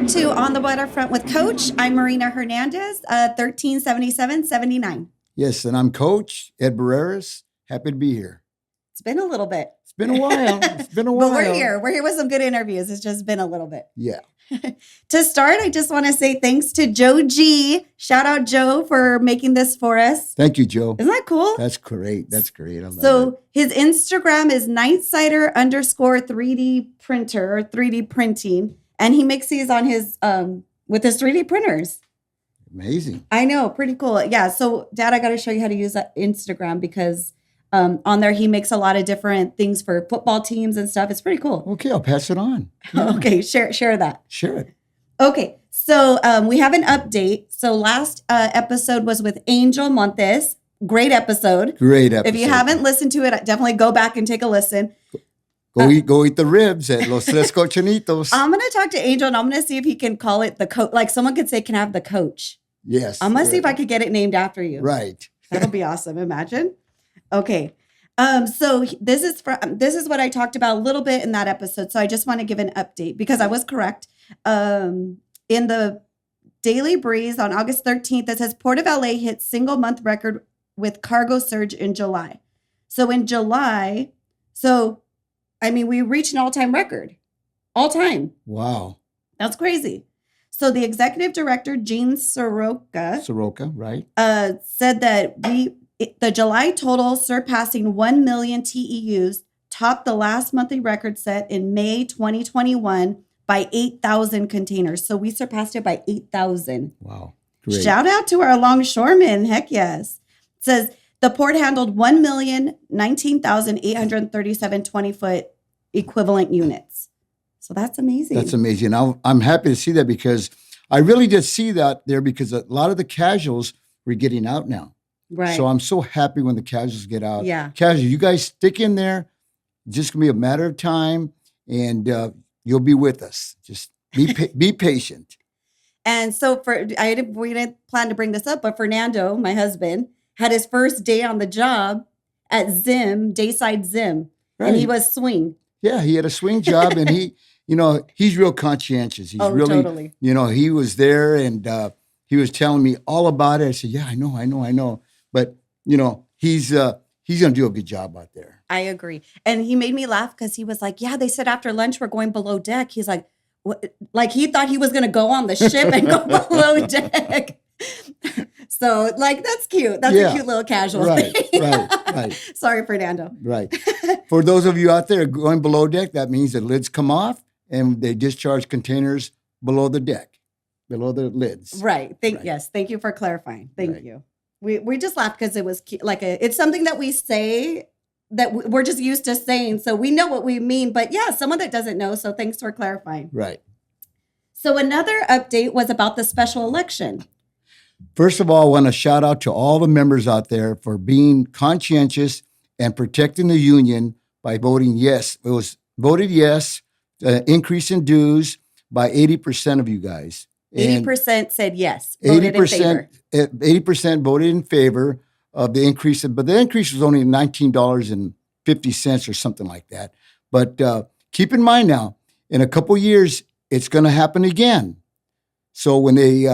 back to On the Waterfront with Coach. I'm Marina Hernandez, 137779. Yes, and I'm Coach Ed Barreras. Happy to be here. It's been a little bit. It's been a while. But we're here. We're here with some good interviews. It's just been a little bit. Yeah. To start, I just want to say thanks to Joe G. Shout out, Joe, for making this for us. Thank you, Joe. Isn't that cool? That's great. That's great. I love it. So his Instagram is nightsider_3D printer or 3D printing. And he makes these on his with his 3D printers. Amazing. I know, pretty cool. Yeah. So, Dad, I got to show you how to use that Instagram because on there he makes a lot of different things for football teams and stuff. It's pretty cool. Okay, I'll pass it on. Yeah. Okay, share that. Share it. Okay, so we have an update. So last episode was with Angel Montes. Great episode. Great episode. If you haven't listened to it, definitely go back and take a listen. Go eat the ribs at Los Tres Cochinitos. I'm going to talk to Angel and I'm going to see if he can call it the coach. Like someone could say, can I have the coach? Yes. I'm going to see if I could get it named after you. Right. That'll be awesome. Imagine. Okay. So this is what I talked about a little bit in that episode. So I just want to give an update because I was correct. In the Daily Breeze on August 13th, it says Port of LA hit single month record with cargo surge in July. So in July, we reached an all-time record. All-time. Wow. That's crazy. So the executive director, Gene Soroka, right, said that the July total surpassing 1 million TEUs topped the last monthly record set in May 2021 by 8,000 containers. So we surpassed it by 8,000. Wow. Great. Shout out to our longshoremen. Heck yes. It says the port handled 1,019,837 20-foot equivalent units. So that's amazing. That's amazing. I'm happy to see that because I really did see that there because a lot of the casuals were getting out now. Right. So I'm so happy when the casuals get out. Yeah. Casuals, you guys stick in there. It's just going to be a matter of time and you'll be with us. Just be patient. And so we didn't plan to bring this up, but Fernando, my husband, had his first day on the job at Zim, Dayside Zim, Right. and he was swing. Yeah, he had a swing job and he's real conscientious. He's really, totally. He was there and he was telling me all about it. I said, yeah, I know. But, he's going to do a good job out there. I agree. And he made me laugh because he was like, yeah, they said after lunch we're going below deck. He's like, what? Like he thought he was going to go on the ship and go below deck. So that's cute. That's a cute little casual thing. Right. Sorry, Fernando. Right. For those of you out there going below deck, that means the lids come off and they discharge containers below the deck, below the lids. Right. Yes. Thank you for clarifying. Thank you. We just laughed because it was cute. It's something that we say that we're just used to saying. So we know what we mean. But yeah, someone that doesn't know. So thanks for clarifying. Right. So another update was about the special election. First of all, I want to shout out to all the members out there for being conscientious and protecting the union by voting yes. It was voted yes, increase in dues by 80% of you guys. 80% said yes, voted in favor. 80% voted in favor of the increase, but the increase was only $19.50 or something like that. But keep in mind now, in a couple years, it's going to happen again. So when they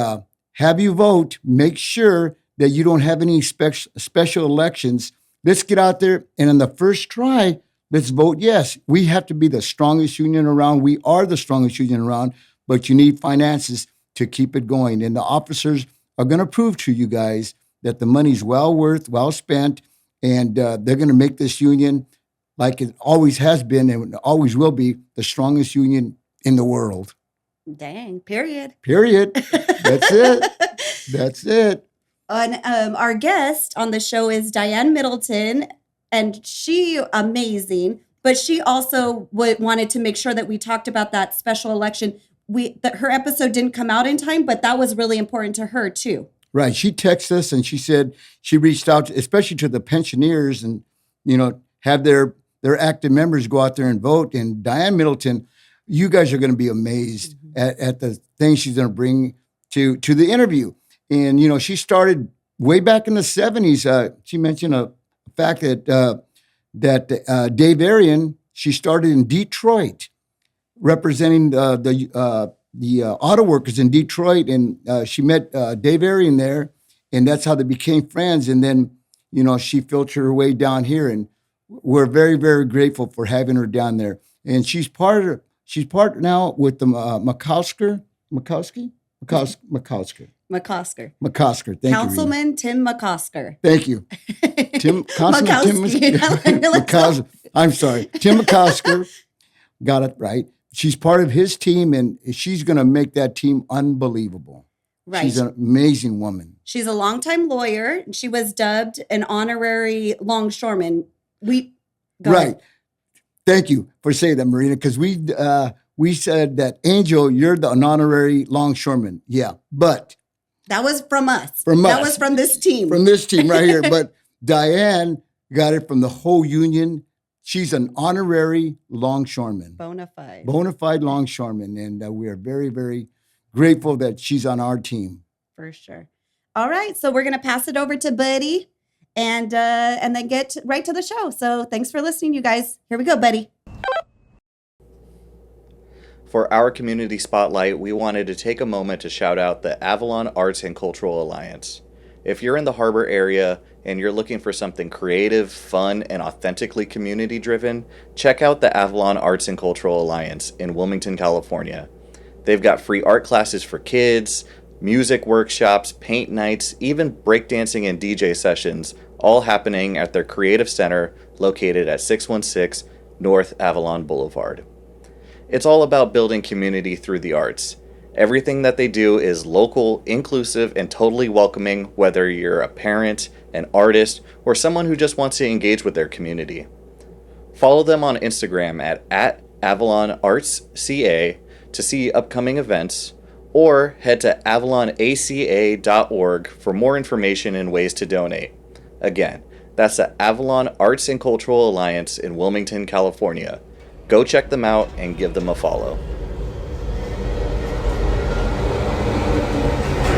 have you vote, make sure that you don't have any special elections. Let's get out there and in the first try, let's vote yes. We have to be the strongest union around. We are the strongest union around, but you need finances to keep it going. And the officers are going to prove to you guys that the money's well spent, and they're going to make this union, like it always has been and always will be, the strongest union in the world. Dang, period. That's it. And our guest on the show is Diane Middleton, and she amazing, but she also wanted to make sure that we talked about that special election. Her episode didn't come out in time, but that was really important to her too. Right. She texted us and she said she reached out, especially to the pensioners, and have their active members go out there and vote. And Diane Middleton, you guys are going to be amazed at the things she's going to bring to the interview. And she started way back in the 70s. She mentioned a fact that Dave Arian, she started in Detroit, representing the auto workers in Detroit, and she met Dave Arian there, and that's how they became friends. And then, she filtered her way down here, and we're very, very grateful for having her down there. And she's part now with the McCosker. McCosker. Thank Councilman Tim McCosker. you. Thank you. Councilman Tim McCosker. I'm sorry. Tim McCosker. Got it right. She's part of his team, and she's going to make that team unbelievable. Right. She's an amazing woman. She's a longtime lawyer. She was dubbed an honorary longshoreman. Right. Ahead. Thank you for saying that, Marina, because we said that, Angel, you're an honorary longshoreman. Yeah, but that was from us. That was from this team. From this team right here. But Diane got it from the whole union. She's an honorary longshoreman. Bona fide longshoreman. And we are very, very grateful that she's on our team. For sure. All right. So we're going to pass it over to Buddy and then get right to the show. So thanks for listening, you guys. Here we go, Buddy. For our community spotlight, we wanted to take a moment to shout out the Avalon Arts and Cultural Alliance. If you're in the harbor area and you're looking for something creative, fun, and authentically community-driven, check out the Avalon Arts and Cultural Alliance in Wilmington, California. They've got free art classes for kids, music workshops, paint nights, even breakdancing and DJ sessions, all happening at their creative center located at 616 North Avalon Boulevard. It's all about building community through the arts. Everything that they do is local, inclusive, and totally welcoming, whether you're a parent, an artist, or someone who just wants to engage with their community. Follow them on Instagram at AvalonArtsCA to see upcoming events, or head to AvalonACA.org for more information and ways to donate. Again, that's the Avalon Arts and Cultural Alliance in Wilmington, California. Go check them out and give them a follow.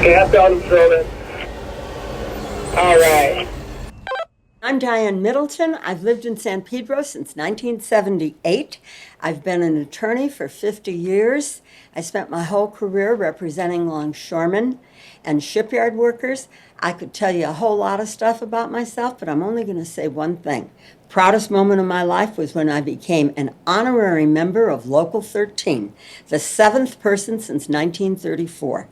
Gas on filming. All right. I'm Diane Middleton. I've lived in San Pedro since 1978. I've been an attorney for 50 years. I spent my whole career representing longshoremen and shipyard workers. I could tell you a whole lot of stuff about myself, but I'm only going to say one thing. Proudest moment of my life was when I became an honorary member of Local 13, the 7th person since 1934.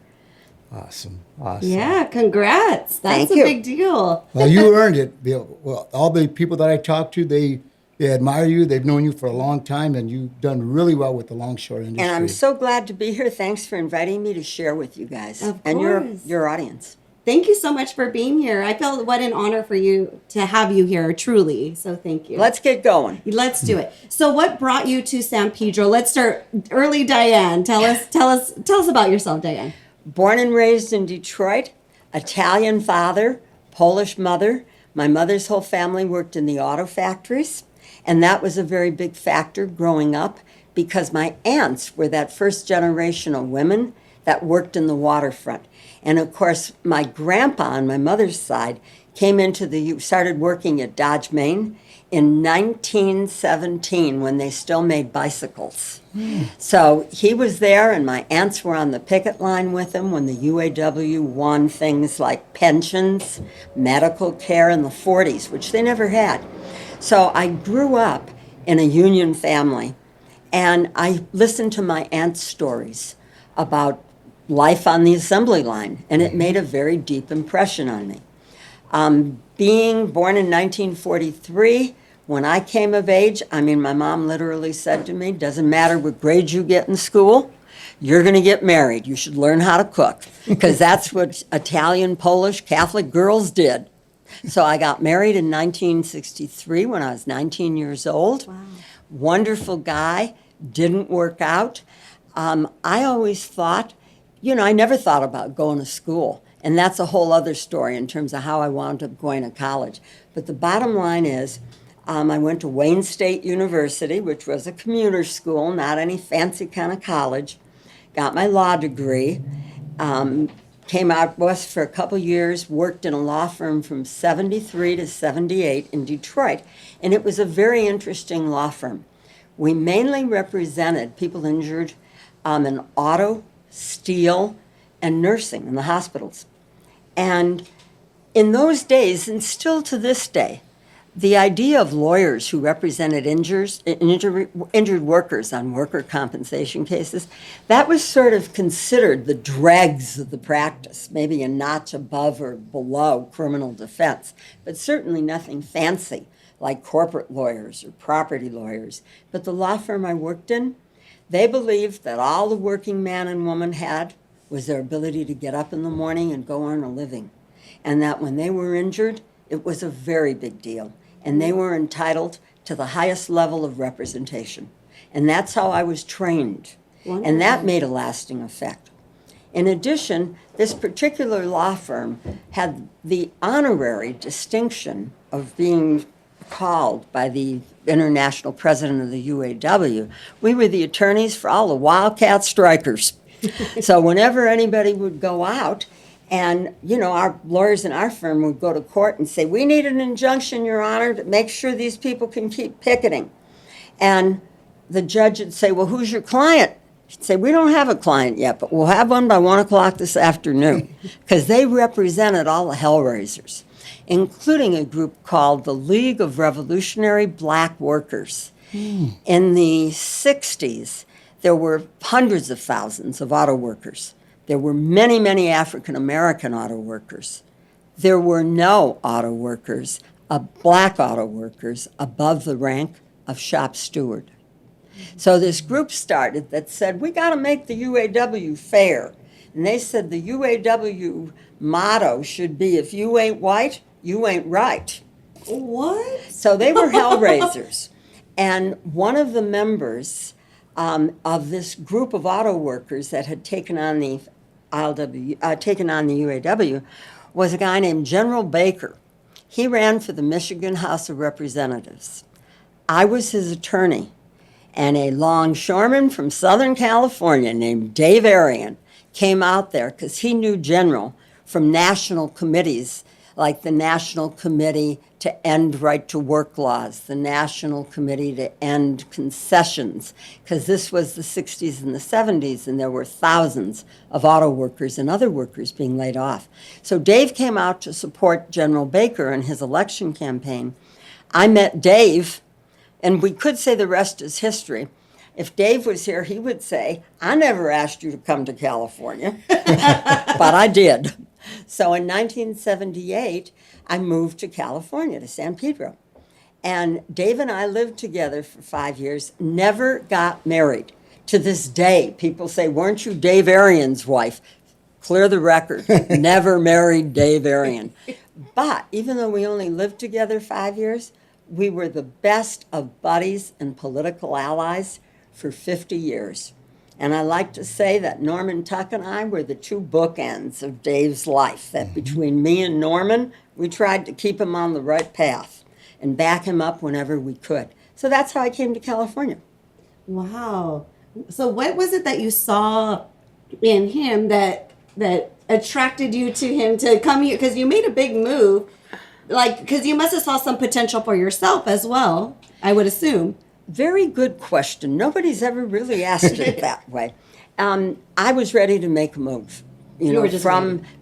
Awesome. Yeah, congrats. That's Thank a you. big deal. Well, you earned it. Well, all the people that I talked to, they admire you. They've known you for a long time, and you've done really well with the longshore industry. And I'm so glad to be here. Thanks for inviting me to share with you guys Of and course. your audience. Thank you so much for being here. I feel what an honor for you to have you here, truly. So thank you. Let's get going. Let's do it. So what brought you to San Pedro? Let's start early, Diane. Tell us about yourself, Diane. Born and raised in Detroit, Italian father, Polish mother. My mother's whole family worked in the auto factories, and that was a very big factor growing up because my aunts were that first generation of women that worked in the waterfront. And of course, my grandpa on my mother's side started working at Dodge, Maine in 1917 when they still made bicycles. So he was there, and my aunts were on the picket line with him when the UAW won things like pensions, medical care in the 40s, which they never had. So I grew up in a union family, and I listened to my aunt's stories about life on the assembly line, and it made a very deep impression on me. Being born in 1943, when I came of age, my mom literally said to me, doesn't matter what grades you get in school, you're going to get married. You should learn how to cook, because that's what Italian, Polish, Catholic girls did. So I got married in 1963 when I was 19 years old. Wow. Wonderful guy, didn't work out. I always thought, I never thought about going to school. And that's a whole other story in terms of how I wound up going to college. But the bottom line is, I went to Wayne State University, which was a commuter school, not any fancy kind of college. Got my law degree. Came out west for a couple years, worked in a law firm from 73 to 78 in Detroit. And it was a very interesting law firm. We mainly represented people injured in auto steel, and nursing in the hospitals. And in those days, and still to this day, the idea of lawyers who represented injured workers on worker compensation cases, that was sort of considered the dregs of the practice, maybe a notch above or below criminal defense, but certainly nothing fancy like corporate lawyers or property lawyers. But the law firm I worked in, they believed that all the working man and woman had was their ability to get up in the morning and go earn a living. And that when they were injured, it was a very big deal. And they were entitled to the highest level of representation. And that's how I was trained. Wonderful. And that made a lasting effect. In addition, this particular law firm had the honorary distinction of being called by the international president of the UAW. We were the attorneys for all the wildcat strikers. So whenever anybody would go out, and, our lawyers in our firm would go to court and say, we need an injunction, Your Honor, to make sure these people can keep picketing. And the judge would say, well, who's your client? She'd say, we don't have a client yet, but we'll have one by 1 o'clock this afternoon. Because they represented all the hellraisers, including a group called the League of Revolutionary Black Workers. In the 60s, there were hundreds of thousands of auto workers. There were many, many African-American auto workers. There were no auto workers, black auto workers, above the rank of shop steward. So this group started that said, we got to make the UAW fair. And they said the UAW motto should be, if you ain't white, you ain't right. What? So they were hellraisers. And one of the members of this group of auto workers that had taken on the UAW was a guy named General Baker. He ran for the Michigan House of Representatives. I was his attorney, and a longshoreman from Southern California named Dave Arian came out there because he knew General from national committees like the National Committee to End Right to Work Laws, the National Committee to End Concessions, because this was the 60s and the 70s, and there were thousands of auto workers and other workers being laid off. So Dave came out to support General Baker in his election campaign. I met Dave, and we could say the rest is history. If Dave was here, he would say, I never asked you to come to California, but I did. So in 1978, I moved to California, to San Pedro. And Dave and I lived together for 5 years, never got married. To this day, people say, weren't you Dave Arian's wife? Clear the record, never married Dave Arian. But even though we only lived together 5 years, we were the best of buddies and political allies for 50 years. And I like to say that Norman Tuck and I were the two bookends of Dave's life, that between me and Norman, we tried to keep him on the right path and back him up whenever we could. So that's how I came to California. Wow. So what was it that you saw in him that attracted you to him to come here? Because you made a big move, because you must have saw some potential for yourself as well, I would assume. Very good question. Nobody's ever really asked it that way. I was ready to make a move,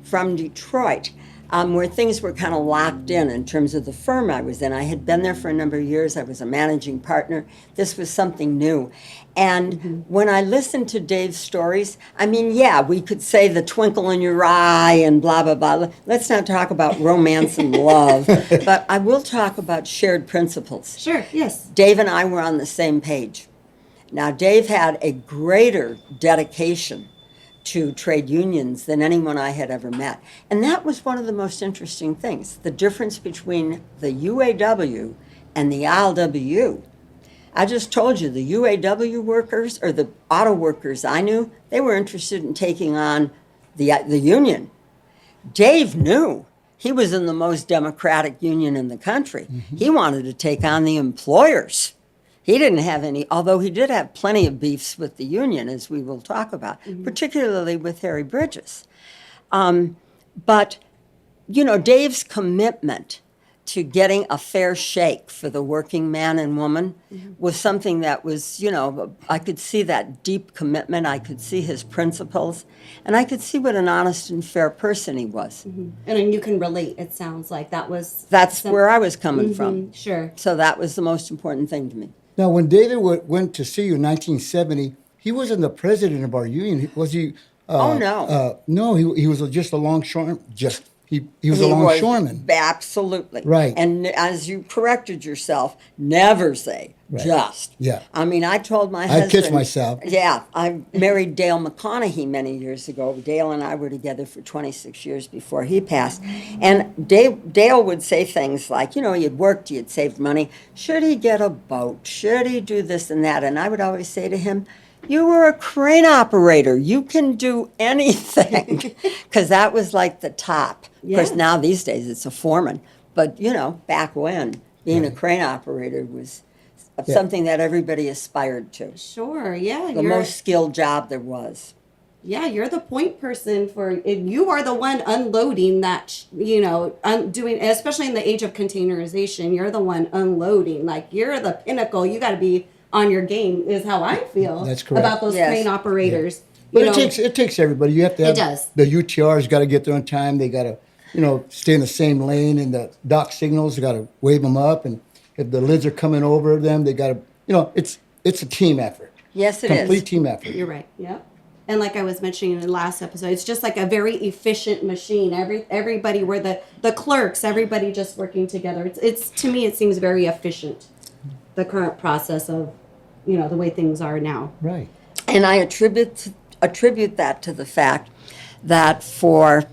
from Detroit, where things were kind of locked in terms of the firm I was in. I had been there for a number of years. I was a managing partner. This was something new. And when I listened to Dave's stories, we could say the twinkle in your eye and blah, blah, blah. Let's not talk about romance and love, but I will talk about shared principles. Sure, yes. Dave and I were on the same page. Now, Dave had a greater dedication to trade unions than anyone I had ever met. And that was one of the most interesting things, the difference between the UAW and the ILWU. I just told you, the UAW workers, or the auto workers I knew, they were interested in taking on the union. Dave knew. He was in the most democratic union in the country. He wanted to take on the employers. He didn't have any, although he did have plenty of beefs with the union, as we will talk about, particularly with Harry Bridges. But, Dave's commitment to getting a fair shake for the working man and woman was something that was, I could see that deep commitment. I could see his principles, and I could see what an honest and fair person he was. And then you can relate, it sounds like that was. That's where I was coming from. Sure. So that was the most important thing to me. Now, when David went to see you in 1970, he wasn't the president of our union, was he? Oh, no. No, he was just a longshoreman. He was a longshoreman. Absolutely. Right. And as you corrected yourself, never say just. Yeah. I mean, I told my husband. I kissed myself. Yeah. I married Dale McConaughey many years ago. Dale and I were together for 26 years before he passed. And Dale would say things like, he had worked, he had saved money. Should he get a boat? Should he do this and that? And I would always say to him, you were a crane operator. You can do anything. Because that was like the top. Of course, now these days it's a foreman. But, back when, being a crane operator was something that everybody aspired to. Sure, yeah. The most skilled job there was. Yeah, you're the point person you are the one unloading that, doing, especially in the age of containerization, you're the one unloading. Like, you're the pinnacle. You got to be on your game, is how I feel. That's correct. About those crane operators. But it takes everybody. You have to have. It does. The UTR's got to get there on time. They got to, stay in the same lane. And the dock signals, they got to wave them up. And if the lids are coming over them, they got to, it's a team effort. Yes, it is. Complete team effort. You're right. Yep. And like I was mentioning in the last episode, it's just like a very efficient machine. Everybody, were the clerks, everybody just working together. It's to me, it seems very efficient. The current process of, the way things are now. Right. And I attribute that to the fact that for,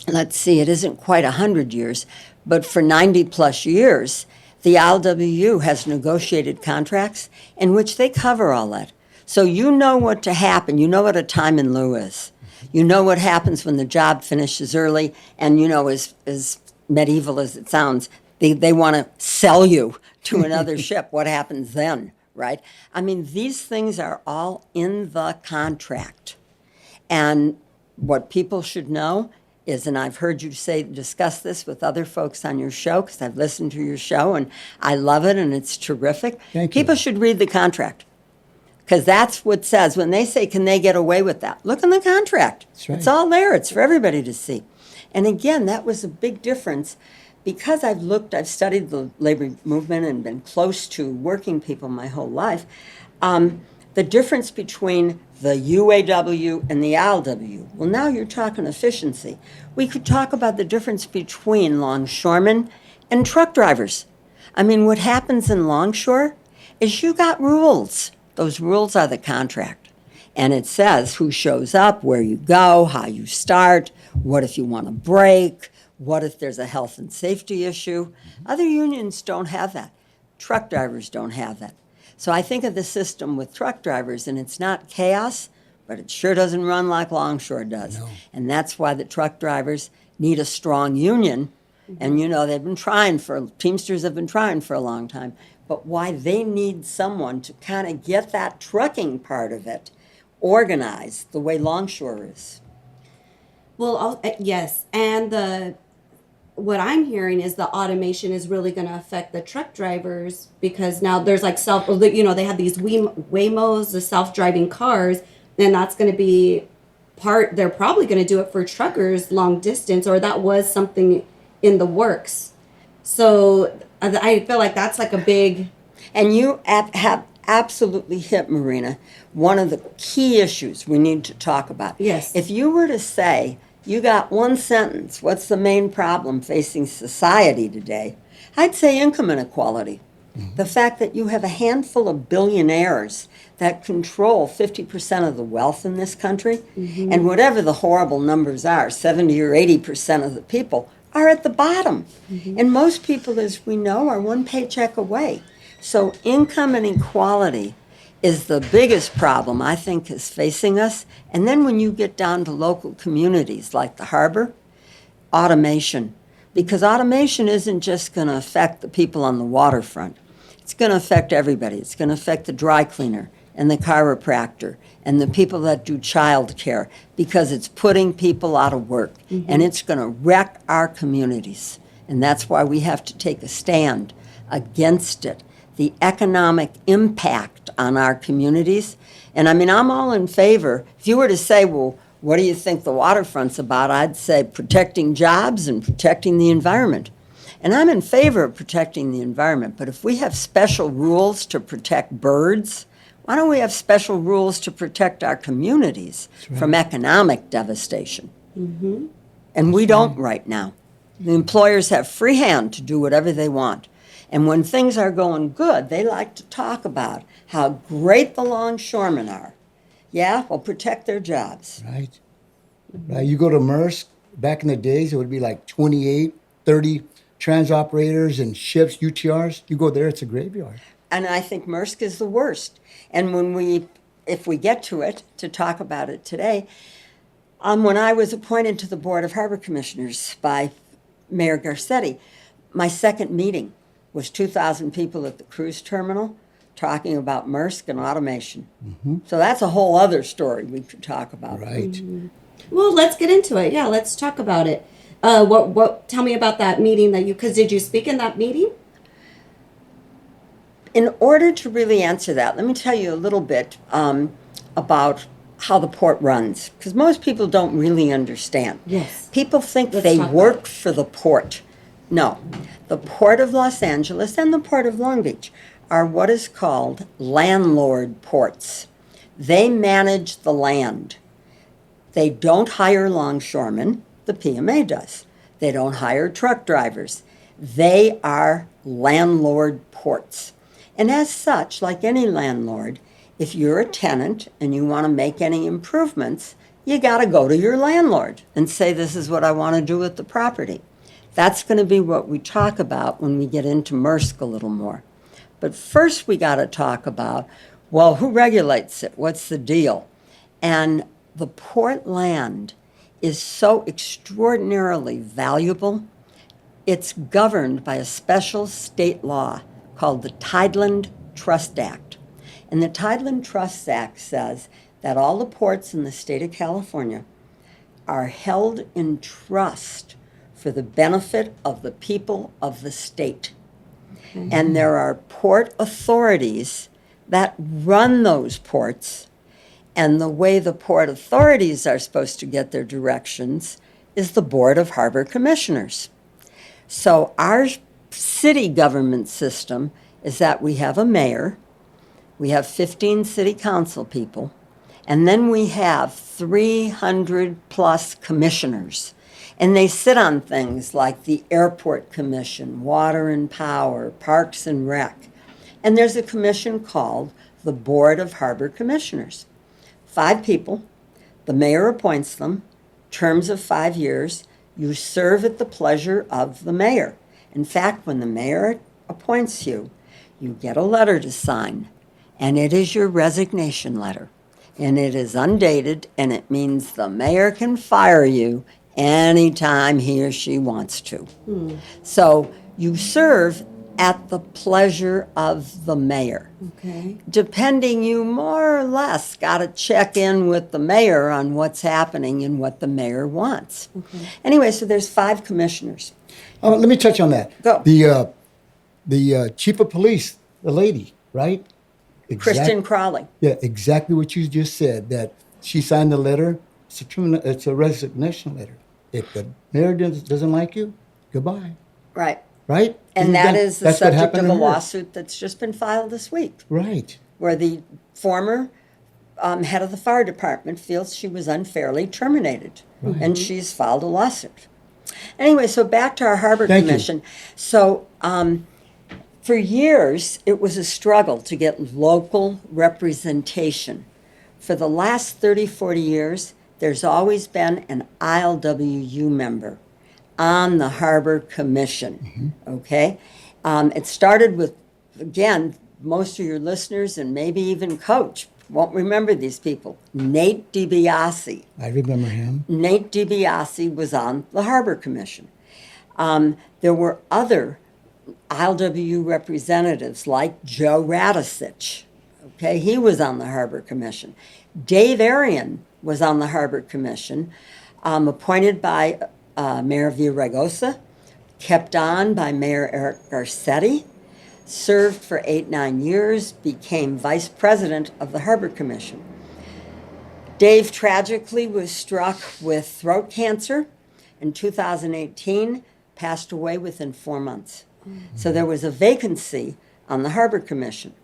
let's see, it isn't quite 100 years, but for 90 plus years, the ILWU has negotiated contracts in which they cover all that. So you know what to happen. You know what a time in lieu is. You know what happens when the job finishes early, and as medieval as it sounds, they want to sell you to another ship. What happens then? Right? I mean, these things are all in the contract. And what people should know is, and I've heard you discuss this with other folks on your show, because I've listened to your show, and I love it, and it's terrific. Thank you. People should read the contract, because that's what says, when they say, can they get away with that? Look in the contract. That's right. It's all there. It's for everybody to see. And again, that was a big difference. Because I've studied the labor movement and been close to working people my whole life, the difference between the UAW and the ILWU, well, now you're talking efficiency. We could talk about the difference between longshoremen and truck drivers. I mean, what happens in longshore is you got rules. Those rules are the contract. And it says who shows up, where you go, how you start, what if you want to break, what if there's a health and safety issue? Other unions don't have that. Truck drivers don't have that. So I think of the system with truck drivers, and it's not chaos, but it sure doesn't run like longshore does. No. And that's why the truck drivers need a strong union. And, they've been Teamsters have been trying for a long time. But why they need someone to kind of get that trucking part of it organized the way longshore is. Well, yes. And what I'm hearing is the automation is really going to affect the truck drivers, because now there's like they have these Waymos, the self-driving cars, and that's going to be they're probably going to do it for truckers long distance, or that was something in the works. So I feel like that's like a big... And you have absolutely hit, Marina, one of the key issues we need to talk about. Yes. If you were to say, you got one sentence, what's the main problem facing society today? I'd say income inequality. Mm-hmm. The fact that you have a handful of billionaires that control 50% of the wealth in this country, mm-hmm. and whatever the horrible numbers are, 70 or 80% of the people are at the bottom. Mm-hmm. And most people, as we know, are one paycheck away. So income inequality is the biggest problem I think is facing us. And then when you get down to local communities like the harbor, automation. Because automation isn't just going to affect the people on the waterfront. It's going to affect everybody. It's going to affect the dry cleaner and the chiropractor and the people that do child care, because it's putting people out of work. Mm-hmm. And it's going to wreck our communities. And that's why we have to take a stand against it. The economic impact on our communities. And I mean, I'm all in favor. If you were to say, well, what do you think the waterfront's about? I'd say protecting jobs and protecting the environment. And I'm in favor of protecting the environment. But if we have special rules to protect birds, why don't we have special rules to protect our communities from economic devastation? Mm-hmm. And we don't right now. The employers have free hand to do whatever they want. And when things are going good, they like to talk about how great the longshoremen are. Yeah, well, protect their jobs. Right. Right. You go to Maersk, back in the days, it would be like 28, 30 trans operators and ships, UTRs. You go there, it's a graveyard. And I think Maersk is the worst. And if we get to it, to talk about it today, when I was appointed to the Board of Harbor Commissioners by Mayor Garcetti, my second meeting was 2,000 people at the cruise terminal talking about Maersk and automation. Mm-hmm. So that's a whole other story we could talk about. Right. Mm-hmm. Well, let's get into it. Yeah, let's talk about it. Tell me about that meeting because did you speak in that meeting? In order to really answer that, let me tell you a little bit about how the port runs, because most people don't really understand. Yes. People think they work for the port. No. The Port of Los Angeles and the Port of Long Beach are what is called landlord ports. They manage the land. They don't hire longshoremen. The PMA does. They don't hire truck drivers. They are landlord ports. And as such, like any landlord, if you're a tenant and you want to make any improvements, you got to go to your landlord and say, this is what I want to do with the property. That's going to be what we talk about when we get into Maersk a little more. But first we got to talk about, well, who regulates it? What's the deal? And the port land is so extraordinarily valuable. It's governed by a special state law called the Tideland Trust Act. And the Tideland Trust Act says that all the ports in the state of California are held in trust for the benefit of the people of the state. Mm-hmm. And there are port authorities that run those ports. And the way the port authorities are supposed to get their directions is the Board of Harbor Commissioners. So our city government system is that we have a mayor, we have 15 city council people, and then we have 300 plus commissioners. And they sit on things like the Airport Commission, Water and Power, Parks and Rec. And there's a commission called the Board of Harbor Commissioners. 5 people, the mayor appoints them, terms of 5 years. You serve at the pleasure of the mayor. In fact, when the mayor appoints you, you get a letter to sign, and it is your resignation letter. And it is undated, and it means the mayor can fire you anytime he or she wants to. So you serve at the pleasure of the mayor. Okay. Depending, you more or less got to check in with the mayor on what's happening and what the mayor wants. Okay. Anyway, so there's 5 commissioners. Let me touch on that. Go. The chief of police, the lady, right? Kristen Crowley. Yeah, exactly what you just said, that she signed the letter. It's a resignation letter. If the mayor doesn't like you, goodbye. Right. Right? And that is the subject of a lawsuit that's just been filed this week. Right. Where the former head of the fire department feels she was unfairly terminated. Right. And she's filed a lawsuit. Anyway, so back to our Harbor Commission. So for years, it was a struggle to get local representation. For the last 30, 40 years, there's always been an ILWU member on the Harbor Commission, okay? It started with, again, most of your listeners and maybe even Coach won't remember these people. Nate DiBiase. I remember him. Nate DiBiase was on the Harbor Commission. There were other ILWU representatives like Joe Radisich, okay? He was on the Harbor Commission. Dave Arian was on the Harbor Commission, appointed by Mayor Villaraigosa, kept on by Mayor Eric Garcetti, served for 8-9 years, became vice president of the Harbor Commission. Dave tragically was struck with throat cancer in 2018, passed away within 4 months. So there was a vacancy on the Harbor Commission.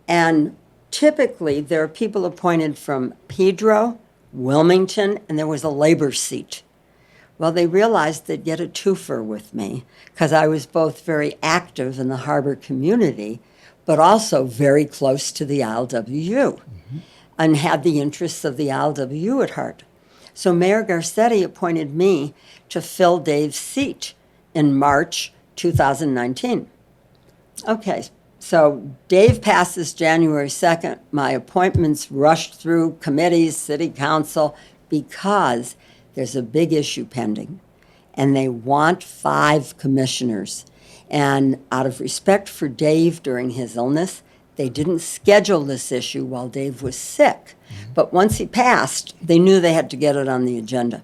And typically there are people appointed from Pedro, Wilmington, and there was a labor seat. Well, they realized they'd get a twofer with me because I was both very active in the harbor community, but also very close to the ILWU and had the interests of the ILWU at heart. So Mayor Garcetti appointed me to fill Dave's seat in March 2019. Okay, so Dave passes January 2nd. My appointments rushed through committees, city council, because there's a big issue pending, and they want 5 commissioners. And out of respect for Dave during his illness, they didn't schedule this issue while Dave was sick. But once he passed, they knew they had to get it on the agenda.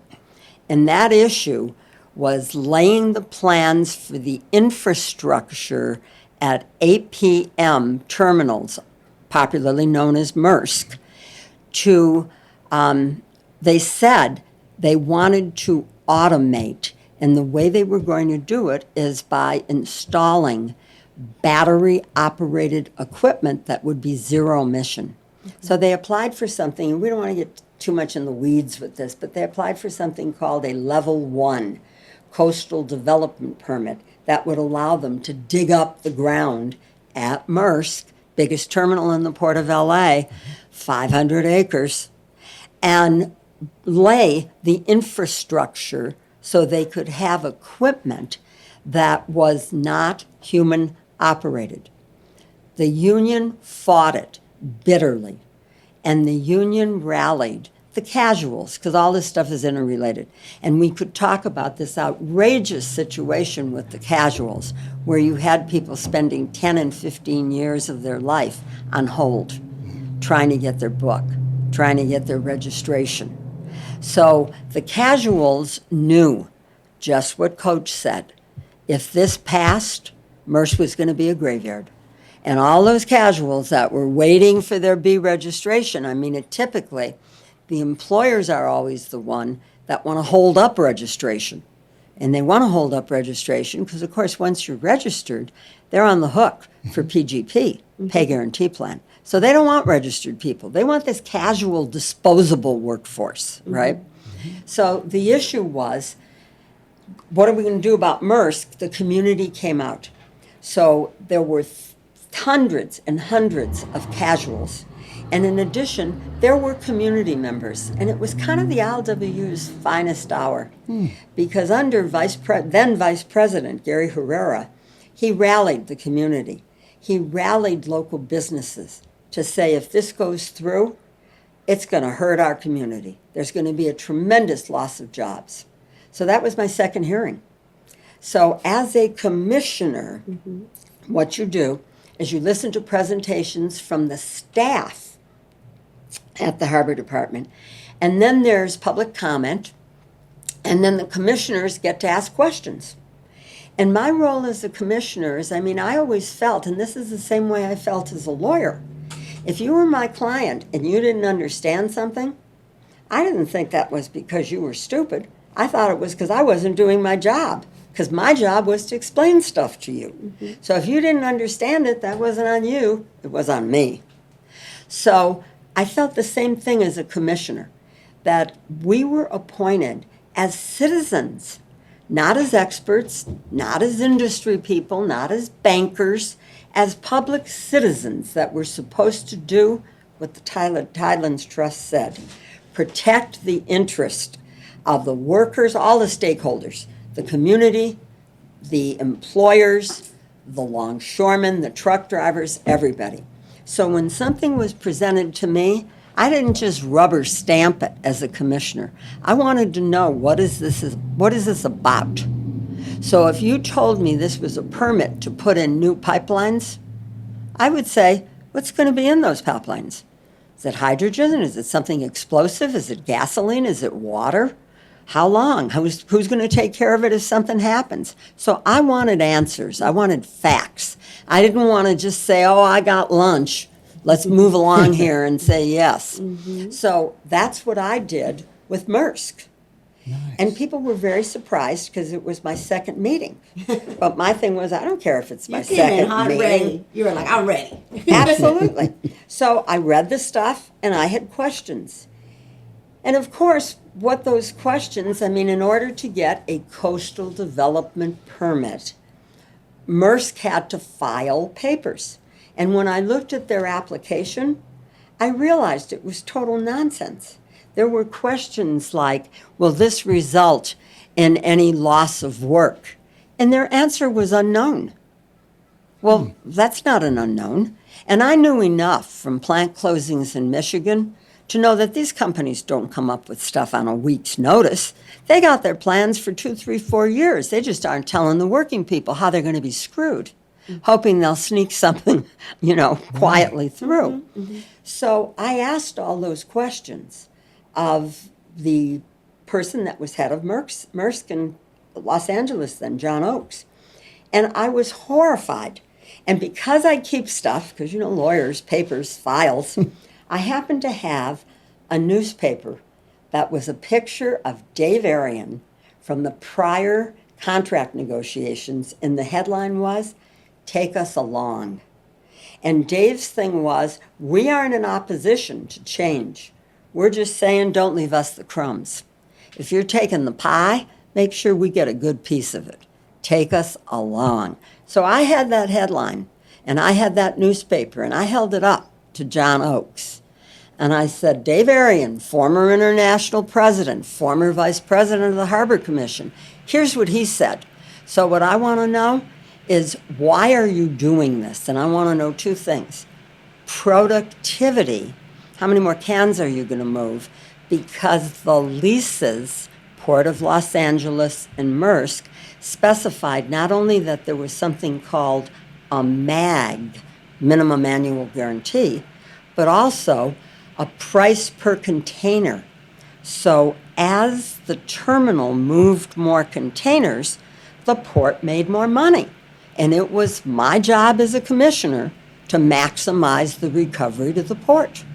And that issue was laying the plans for the infrastructure at APM terminals, popularly known as Maersk, they said they wanted to automate, and the way they were going to do it is by installing battery-operated equipment that would be zero emission. So they applied for something, and we don't want to get too much in the weeds with this, but they applied for something called a Level 1 coastal development permit that would allow them to dig up the ground at Maersk, biggest terminal in the Port of LA, 500 acres, and lay the infrastructure so they could have equipment that was not human operated. The union fought it bitterly, and the union rallied the casuals, because all this stuff is interrelated. And we could talk about this outrageous situation with the casuals, where you had people spending 10 and 15 years of their life on hold, trying to get their book, trying to get their registration. So the casuals knew just what Coach said. If this passed, Maersk was going to be a graveyard. And all those casuals that were waiting for their B registration, I mean, typically, the employers are always the one that want to hold up registration. And they want to hold up registration because, of course, once you're registered, they're on the hook for PGP, Pay Guarantee Plan. So they don't want registered people. They want this casual, disposable workforce, right? So the issue was, what are we going to do about Maersk? The community came out. So there were hundreds and hundreds of casuals. And in addition, there were community members. And it was kind of the ILWU's finest hour. Because under then Vice President Gary Herrera, he rallied the community. He rallied local businesses to say, if this goes through, it's going to hurt our community. There's going to be a tremendous loss of jobs. So that was my second hearing. So as a commissioner, what you do is you listen to presentations from the staff at the Harbor Department, and then there's public comment, and then the commissioners get to ask questions. And my role as a commissioner is, I always felt, and this is the same way I felt as a lawyer, if you were my client and you didn't understand something, I didn't think that was because you were stupid. I thought it was because I wasn't doing my job, because my job was to explain stuff to you. So if you didn't understand it, that wasn't on you, it was on me. So I felt the same thing as a commissioner, that we were appointed as citizens, not as experts, not as industry people, not as bankers, as public citizens that were supposed to do what the Tidelands Trust said, protect the interest of the workers, all the stakeholders, the community, the employers, the longshoremen, the truck drivers, everybody. So when something was presented to me, I didn't just rubber stamp it as a commissioner. I wanted to know, what is this about? So if you told me this was a permit to put in new pipelines, I would say, what's going to be in those pipelines? Is it hydrogen? Is it something explosive? Is it gasoline? Is it water? How long? Who's going to take care of it if something happens? So I wanted answers. I wanted facts. I didn't want to just say, oh, I got lunch. Let's move along here and say yes. So that's what I did with Maersk. Nice. And people were very surprised because it was my second meeting. But my thing was, I don't care if it's my second meeting. Ready. You were like, I'm ready. Absolutely. So I read the stuff and I had questions. And of course, what those questions, I mean, in order to get a coastal development permit, Maersk had to file papers. And when I looked at their application, I realized it was total nonsense. There were questions like, will this result in any loss of work? And their answer was unknown. Well, that's not an unknown. And I knew enough from plant closings in Michigan to know that these companies don't come up with stuff on a week's notice. They got their plans for 2, 3, 4 years. They just aren't telling the working people how they're going to be screwed, hoping they'll sneak something, quietly through. So I asked all those questions of the person that was head of Maersk in Los Angeles then, John Oakes. And I was horrified. And because I keep stuff, because lawyers, papers, files, I happened to have a newspaper that was a picture of Dave Arian from the prior contract negotiations, and the headline was, "Take Us Along." And Dave's thing was, we aren't in opposition to change. We're just saying, don't leave us the crumbs. If you're taking the pie, make sure we get a good piece of it. Take us along. So I had that headline, and I had that newspaper, and I held it up to John Oakes. And I said, Dave Arian, former international president, former vice president of the Harbor Commission, here's what he said. So what I want to know is, why are you doing this? And I want to know two things. Productivity. How many more cans are you going to move? Because the leases, Port of Los Angeles and Maersk, specified not only that there was something called a MAG, minimum annual guarantee, but also a price per container. So as the terminal moved more containers, the port made more money. And it was my job as a commissioner to maximize the recovery to the port.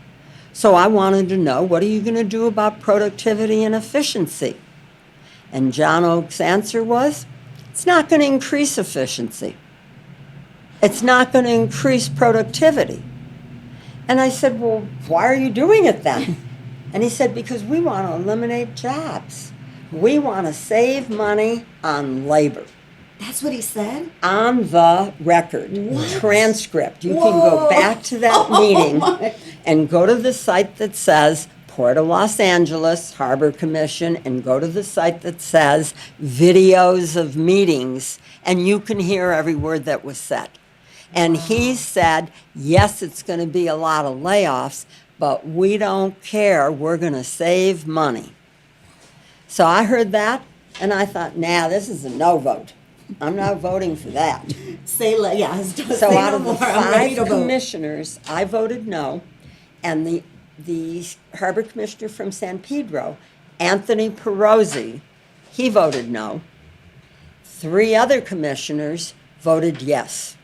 So I wanted to know, what are you going to do about productivity and efficiency? And John Oakes' answer was, it's not going to increase efficiency. It's not going to increase productivity. And I said, well, why are you doing it then? And he said, because we want to eliminate jobs. We want to save money on labor. That's what he said? On the record, transcript. You can go back to that meeting and go to the site that says Port of Los Angeles, Harbor Commission, and go to the site that says videos of meetings, and you can hear every word that was said. And he said, yes, it's going to be a lot of layoffs, but we don't care. We're going to save money. So I heard that, and I thought, nah, this is a no vote. I'm not voting for that. So out of the 5 commissioners, I voted no, and the harbor commissioner from San Pedro, Anthony Perozzi, he voted no. 3 other commissioners voted yes,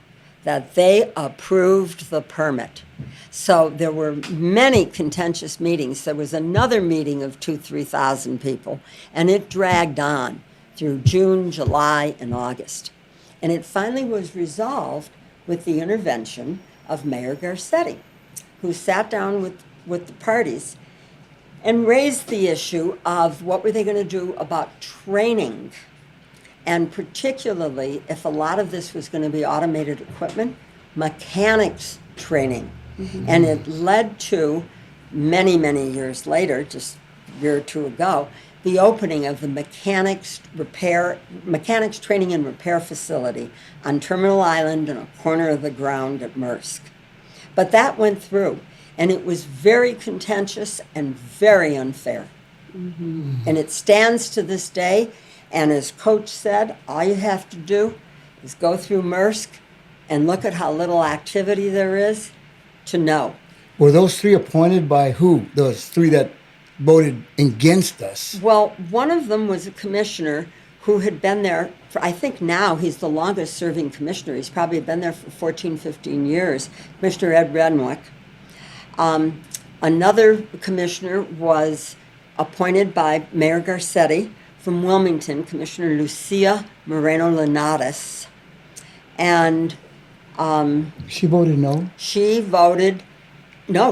that they approved the permit. So there were many contentious meetings. There was another meeting of 2,000-3,000 people, and it dragged on through June, July, and August. And it finally was resolved with the intervention of Mayor Garcetti, who sat down with the parties and raised the issue of what were they going to do about training, and particularly if a lot of this was going to be automated equipment, mechanics training. Mm-hmm. And it led to, many, many years later, just a year or two ago, the opening of the mechanics training and repair facility on Terminal Island in a corner of the ground at Maersk. But that went through, and it was very contentious and very unfair. Mm-hmm. And it stands to this day, and as Coach said, all you have to do is go through Maersk and look at how little activity there is to know. Were those 3 appointed by who? Those 3 that voted against us. Well, one of them was a commissioner who had been there for, I think now he's the longest serving commissioner. He's probably been there for 14, 15 years, Commissioner Ed Renwick. Another commissioner was appointed by Mayor Garcetti from Wilmington, Commissioner Lucia Moreno-Linares. And She voted no.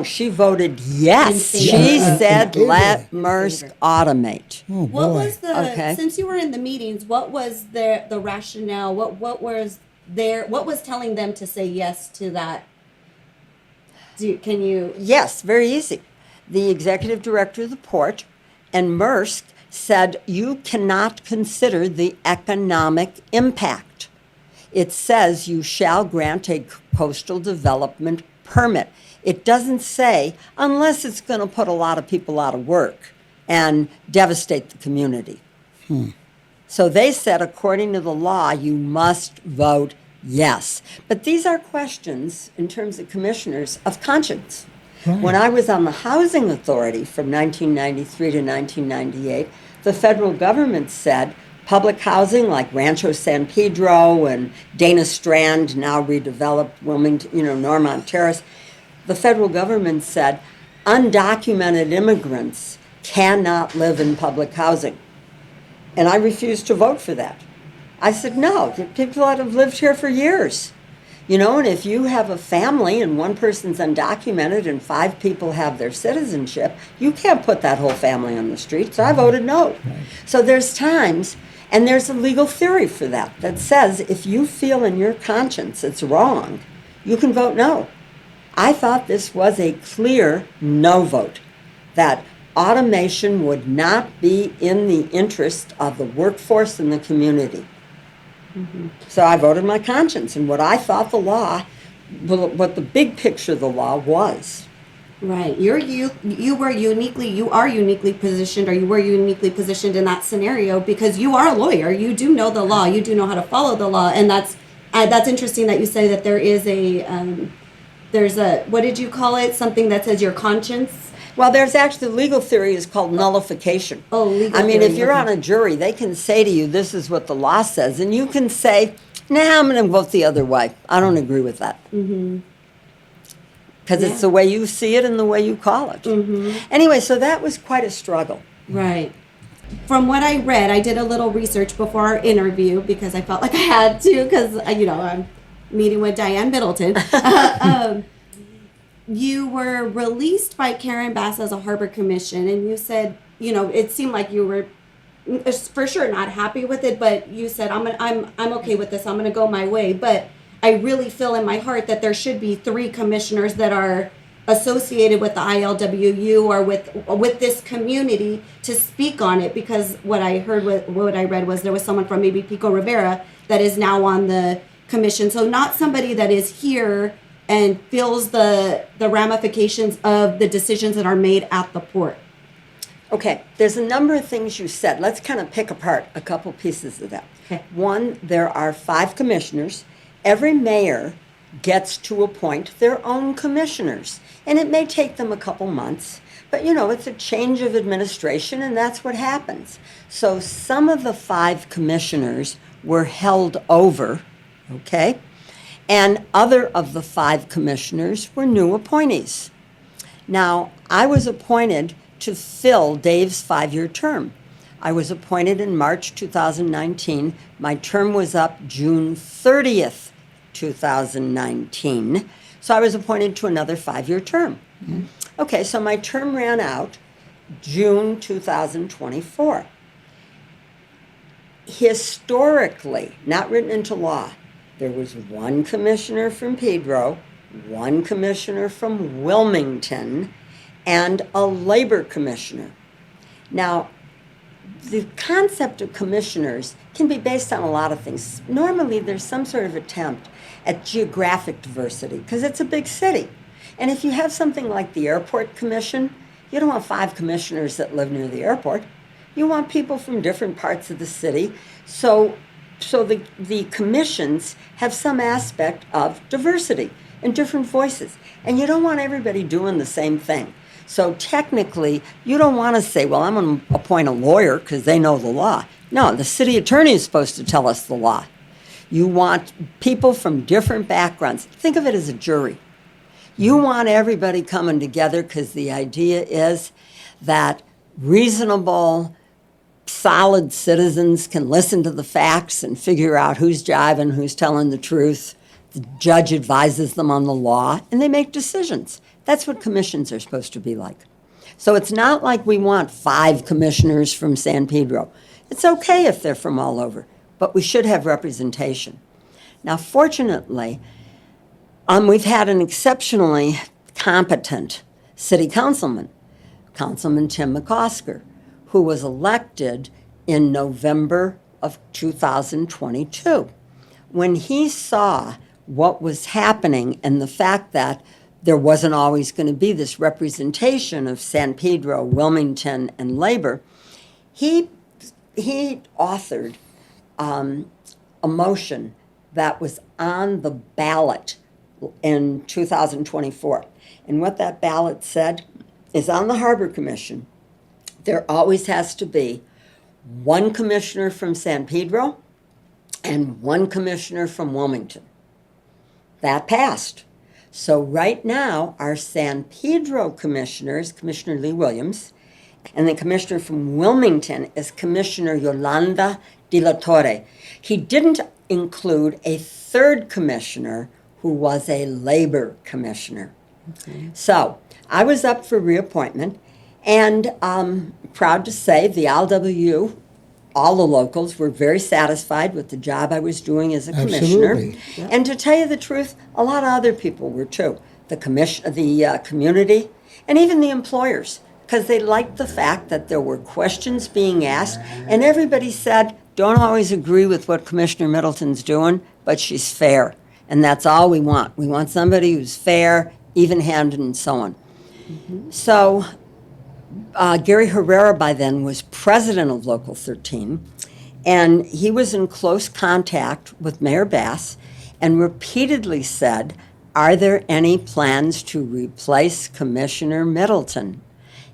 she voted yes. In She favor. said, In favor. let Maersk automate. Oh, What boy. was the Okay. since you were in the meetings? What was the rationale? What was there? What was telling them to say yes to that? Can you? Yes, very easy. The executive director of the port and Maersk said you cannot consider the economic impact. It says you shall grant a coastal development permit. It doesn't say unless it's going to put a lot of people out of work and devastate the community. So they said, according to the law, you must vote yes. But these are questions, in terms of commissioners, of conscience. Right. When I was on the Housing Authority from 1993 to 1998, the federal government said public housing like Rancho San Pedro and Dana Strand, now redeveloped Wilmington, Normont Terrace, the federal government said undocumented immigrants cannot live in public housing. And I refused to vote for that. I said, no, the people that have lived here for years. And if you have a family and one person's undocumented and 5 people have their citizenship, you can't put that whole family on the street. So I voted no. Right. So there's times, and there's a legal theory for that says if you feel in your conscience it's wrong, you can vote no. I thought this was a clear no vote, that automation would not be in the interest of the workforce and the community. Mm-hmm. So I voted my conscience and what I thought the law, what the big picture of the law was. Right. You are uniquely positioned, or you were uniquely positioned in that scenario because you are a lawyer. You do know the law. You do know how to follow the law, and that's interesting that you say that there is there's a, what did you call it? Something that says your conscience. Well, there's actually, legal theory is called nullification. Oh, legal I mean, theory, if you're okay. on a jury, they can say to you, this is what the law says, and you can say, nah, I'm going to vote the other way. I don't agree with that. Mm-hmm. Because it's the way you see it and the way you call it. Mm-hmm. Anyway, so that was quite a struggle. Right. From what I read, I did a little research before our interview because I felt like I had to because, I'm meeting with Diane Middleton. You were released by Karen Bass as a harbor commission, and you said, it seemed like you were for sure not happy with it, but you said, I'm okay with this. I'm going to go my way. But I really feel in my heart that there should be 3 commissioners that are associated with the ILWU or with this community to speak on it, because what I read was there was someone from maybe Pico Rivera that is now on the commission. So not somebody that is here and feels the ramifications of the decisions that are made at the port. Okay, there's a number of things you said. Let's kind of pick apart a couple pieces of that. Okay. One, there are 5 commissioners. Every mayor gets to appoint their own commissioners. And it may take them a couple months, but it's a change of administration, and that's what happens. So some of the 5 commissioners were held over, okay? And other of the 5 commissioners were new appointees. Now, I was appointed to fill Dave's 5-year term. I was appointed in March 2019. My term was up June 30th, 2019. So I was appointed to another 5-year term. Mm-hmm. Okay, so my term ran out June 2024. Historically, not written into law, there was 1 commissioner from Pedro, 1 commissioner from Wilmington, and a labor commissioner. Now, the concept of commissioners can be based on a lot of things. Normally, there's some sort of attempt at geographic diversity because it's a big city. And if you have something like the airport commission, you don't want 5 commissioners that live near the airport. You want people from different parts of the city. So the commissions have some aspect of diversity and different voices. And you don't want everybody doing the same thing. So technically, you don't want to say, well, I'm going to appoint a lawyer because they know the law. No, the city attorney is supposed to tell us the law. You want people from different backgrounds. Think of it as a jury. You want everybody coming together because the idea is that reasonable, solid citizens can listen to the facts and figure out who's jiving, who's telling the truth. The judge advises them on the law, and they make decisions. That's what commissions are supposed to be like. So it's not like we want 5 commissioners from San Pedro. It's okay if they're from all over, but we should have representation. Now, fortunately, we've had an exceptionally competent city councilman, Councilman Tim McCosker, who was elected in November of 2022. When he saw what was happening and the fact that there wasn't always going to be this representation of San Pedro, Wilmington, and labor, he authored a motion that was on the ballot in 2024. And what that ballot said is, on the Harbor Commission, there always has to be 1 commissioner from San Pedro and 1 commissioner from Wilmington. That passed. So right now, our San Pedro commissioner is Commissioner Lee Williams, and the commissioner from Wilmington is Commissioner Yolanda de la Torre. He didn't include a 3rd commissioner who was a labor commissioner. Okay. So I was up for reappointment, and proud to say the ILWU, all the locals, were very satisfied with the job I was doing as a commissioner. Absolutely. Yep. And to tell you the truth, a lot of other people were too. The community, and even the employers, because they liked the fact that there were questions being asked, and everybody said, don't always agree with what Commissioner Middleton's doing, but she's fair. And that's all we want. We want somebody who's fair, even-handed, and so on. Mm-hmm. So Gary Herrera by then was president of Local 13, and he was in close contact with Mayor Bass and repeatedly said, are there any plans to replace Commissioner Middleton?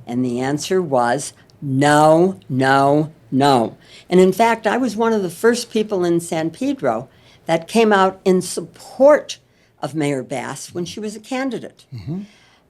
And the answer was no, no, no. And in fact, I was one of the first people in San Pedro that came out in support of Mayor Bass when she was a candidate. Mm-hmm.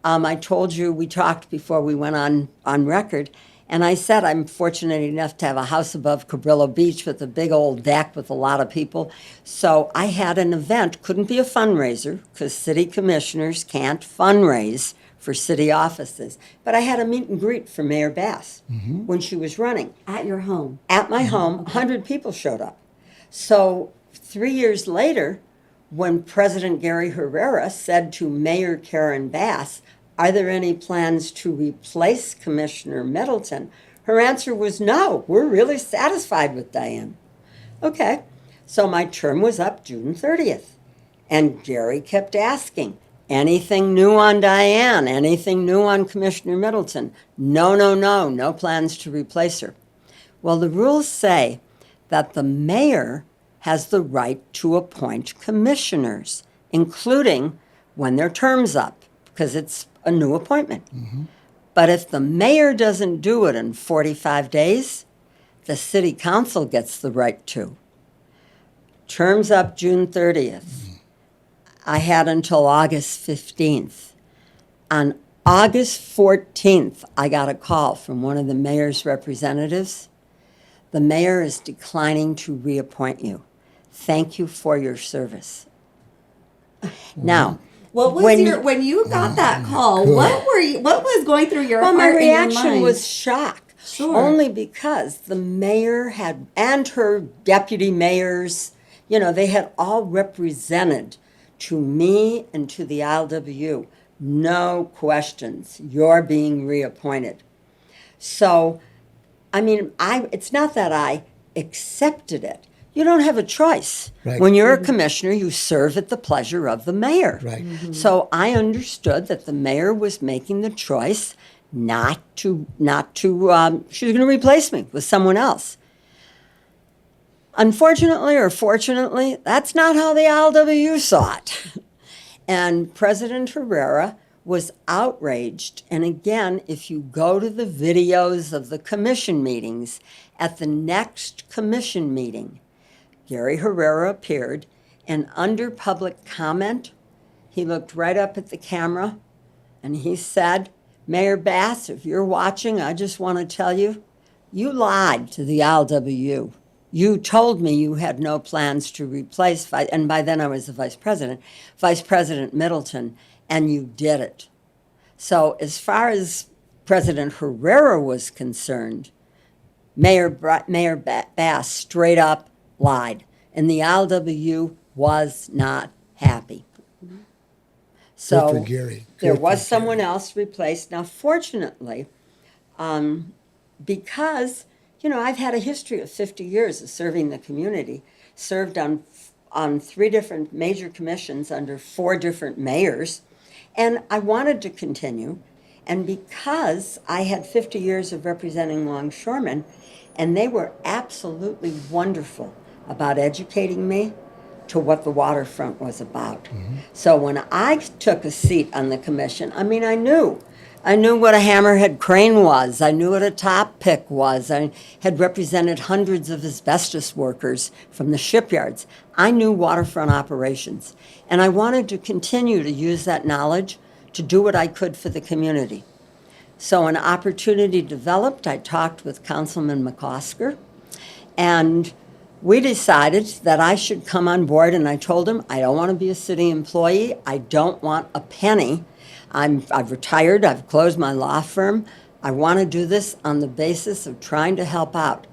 I told you, we talked before we went on record, and I said I'm fortunate enough to have a house above Cabrillo Beach with a big old deck with a lot of people. So I had an event, couldn't be a fundraiser because city commissioners can't fundraise for city offices. But I had a meet and greet for Mayor Bass when she was running. At your home. At my home, 100 people showed up. So 3 years later, when President Gary Herrera said to Mayor Karen Bass, are there any plans to replace Commissioner Middleton? Her answer was no, we're really satisfied with Diane. Okay, so my term was up June 30th. And Gary kept asking, anything new on Diane? Anything new on Commissioner Middleton? No, no, no, no plans to replace her. Well, the rules say that the mayor has the right to appoint commissioners, including when their term's up, because it's a new appointment. Mm-hmm. But if the mayor doesn't do it in 45 days, the city council gets the right to. Term's up June 30th. Mm-hmm. I had until August 15th. On August 14th, I got a call from one of the mayor's representatives. The mayor is declining to reappoint you. Thank you for your service. Now, what was when you got that call? What was going through your heart? Well, my and your reaction mind? was shock. Sure. Only because the mayor had, and her deputy mayors, they had all represented to me and to the ILWU, no questions, you're being reappointed. So, it's not that I accepted it. You don't have a choice. Right. When you're a commissioner, you serve at the pleasure of the mayor. Right. Mm-hmm. So I understood that the mayor was making the choice not to. She was going to replace me with someone else. Unfortunately or fortunately, that's not how the ILWU saw it. And President Herrera was outraged. And again, if you go to the videos of the commission meetings, at the next commission meeting, Gary Herrera appeared, and under public comment, he looked right up at the camera and he said, Mayor Bass, if you're watching, I just want to tell you, you lied to the ILWU. You told me you had no plans to replace, and by then I was the Vice President Middleton, and you did it. So as far as President Herrera was concerned, Mayor Bass straight up lied, and the ILWU was not happy. So Good for Gary. there Good was for someone Gary. else replaced. Now, fortunately, because, I've had a history of 50 years of serving the community, served on 3 different major commissions under 4 different mayors, and I wanted to continue. And because I had 50 years of representing longshoremen, and they were absolutely wonderful about educating me to what the waterfront was about. So when I took a seat on the commission, I knew what a hammerhead crane was. I knew what a top pick was. I had represented hundreds of asbestos workers from the shipyards. I knew waterfront operations. And I wanted to continue to use that knowledge to do what I could for the community. So an opportunity developed. I talked with Councilman McCosker, and we decided that I should come on board, and I told him, I don't want to be a city employee. I don't want a penny. I've retired. I've closed my law firm. I want to do this on the basis of trying to help out.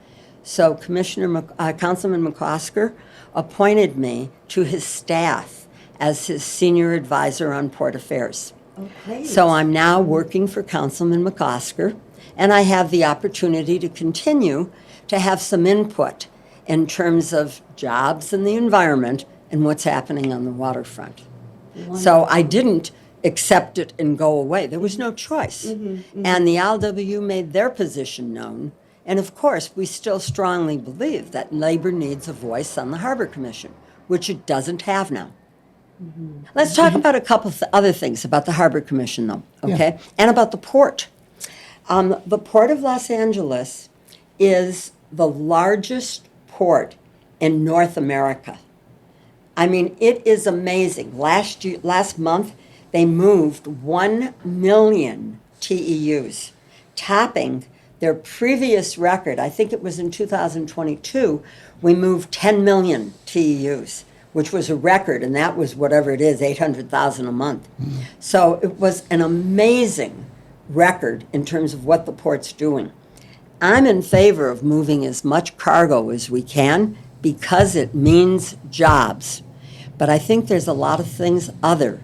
So Councilman McCosker appointed me to his staff as his senior advisor on port affairs. Okay. So I'm now working for Councilman McCosker, and I have the opportunity to continue to have some input in terms of jobs and the environment and what's happening on the waterfront. So I didn't accept it and go away. There was no choice. And the ILWU made their position known. And of course, we still strongly believe that labor needs a voice on the Harbor Commission, which it doesn't have now. Let's talk about a couple of other things about the Harbor Commission, though, okay? And about the port. The Port of Los Angeles is the largest port in North America. It is amazing. Last month, they moved 1 million TEUs, topping their previous record. I think it was in 2022, we moved 10 million TEUs, which was a record, and that was whatever it is, 800,000 a month. So it was an amazing record in terms of what the port's doing. I'm in favor of moving as much cargo as we can because it means jobs. But I think there's a lot of things other